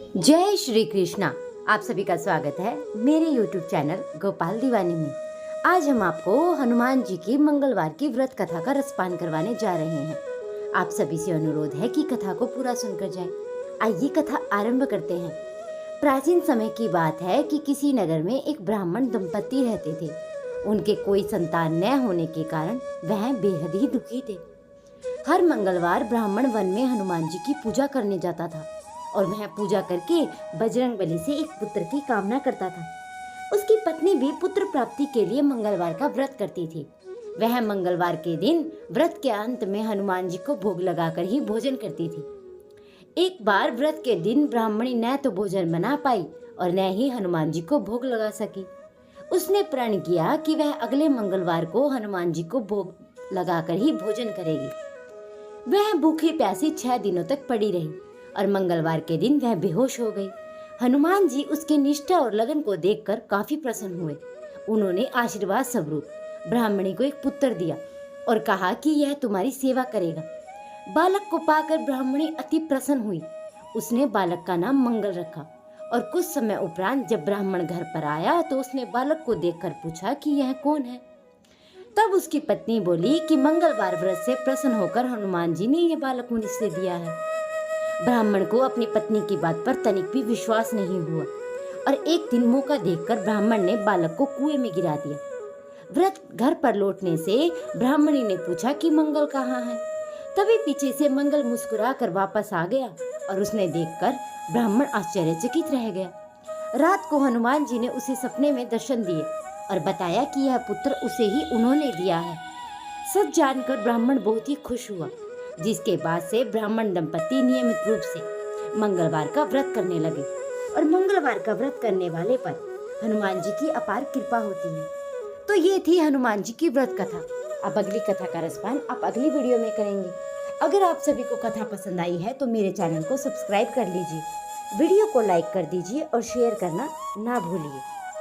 जय श्री कृष्णा। आप सभी का स्वागत है मेरे YouTube चैनल गोपाल दीवाने में। आज हम आपको हनुमान जी की मंगलवार की व्रत कथा का रसपान करवाने जा रहे हैं। आप सभी से अनुरोध है कि कथा को पूरा सुनकर जाएं। आइए कथा आरंभ करते हैं। प्राचीन समय की बात है कि किसी नगर में एक ब्राह्मण दंपति रहते थे। उनके कोई संतान न होने के कारण वह बेहद ही दुखी थे। हर मंगलवार ब्राह्मण वन में हनुमान जी की पूजा करने जाता था और वह पूजा करके बजरंगबली से एक पुत्र की कामना करता था। उसकी पत्नी भी पुत्र प्राप्ति के लिए मंगलवार का व्रत करती थी। वह मंगलवार के दिन व्रत के अंत में हनुमान जी को भोग लगाकर ही भोजन करती थी। एक बार व्रत के दिन ब्राह्मणी न तो भोजन बना पाई और न ही हनुमान जी को भोग लगा सकी। उसने प्रण किया कि वह अगले मंगलवार को हनुमान जी को भोग लगाकर ही भोजन करेगी। वह भूखी प्यासी 6 दिनों तक पड़ी रही और मंगलवार के दिन वह बेहोश हो गई। हनुमान जी उसकी निष्ठा और लगन को देखकर काफी प्रसन्न हुए। उन्होंने आशीर्वाद स्वरूप ब्राह्मणी को एक पुत्र दिया और कहा कि यह तुम्हारी सेवा करेगा। बालक को पाकर ब्राह्मणी अति प्रसन्न हुई। उसने बालक का नाम मंगल रखा और कुछ समय उपरांत जब ब्राह्मण घर पर आया तो उसने बालक को देखकर पूछा कि यह कौन है। तब उसकी पत्नी बोली कि मंगलवार व्रत से प्रसन्न होकर हनुमान जी ने यह बालक मुझसे दिया है। ब्राह्मण को अपनी पत्नी की बात पर तनिक भी विश्वास नहीं हुआ और एक दिन मौका देखकर ब्राह्मण ने बालक को कुएं में गिरा दिया। व्रत घर पर लौटने से ब्राह्मणी ने पूछा कि मंगल कहाँ है। तभी पीछे से मंगल मुस्कुरा कर वापस आ गया और उसने देखकर ब्राह्मण आश्चर्यचकित रह गया। रात को हनुमान जी ने उसे सपने में दर्शन दिए और बताया कि यह पुत्र उसे ही उन्होंने दिया है। सच जानकर ब्राह्मण बहुत ही खुश हुआ, जिसके बाद से ब्राह्मण दंपति नियमित रूप से मंगलवार का व्रत करने लगे और मंगलवार का व्रत करने वाले पर हनुमान जी की अपार कृपा होती है। तो ये थी हनुमान जी की व्रत कथा। अब अगली कथा का रसपान आप अगली वीडियो में करेंगे। अगर आप सभी को कथा पसंद आई है तो मेरे चैनल को सब्सक्राइब कर लीजिए, वीडियो को लाइक कर दीजिए और शेयर करना ना भूलिए।